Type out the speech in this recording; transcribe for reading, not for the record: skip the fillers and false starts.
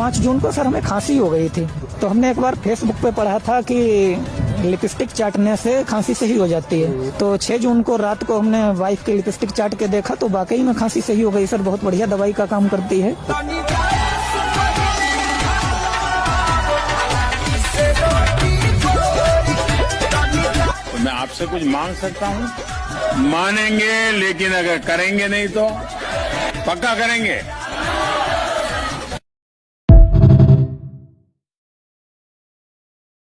5 जून को सर हमें खांसी हो गई थी, तो हमने एक बार फेसबुक पे पढ़ा था कि लिपस्टिक चाटने से खांसी सही हो जाती है। तो 6 जून को रात को हमने वाइफ की लिपस्टिक चाट के देखा तो वाकई में खांसी सही हो गई सर। बहुत बढ़िया दवाई का काम करती है। मैं आपसे कुछ मांग सकता हूँ? मानेंगे, लेकिन अगर करेंगे नहीं तो? पक्का करेंगे।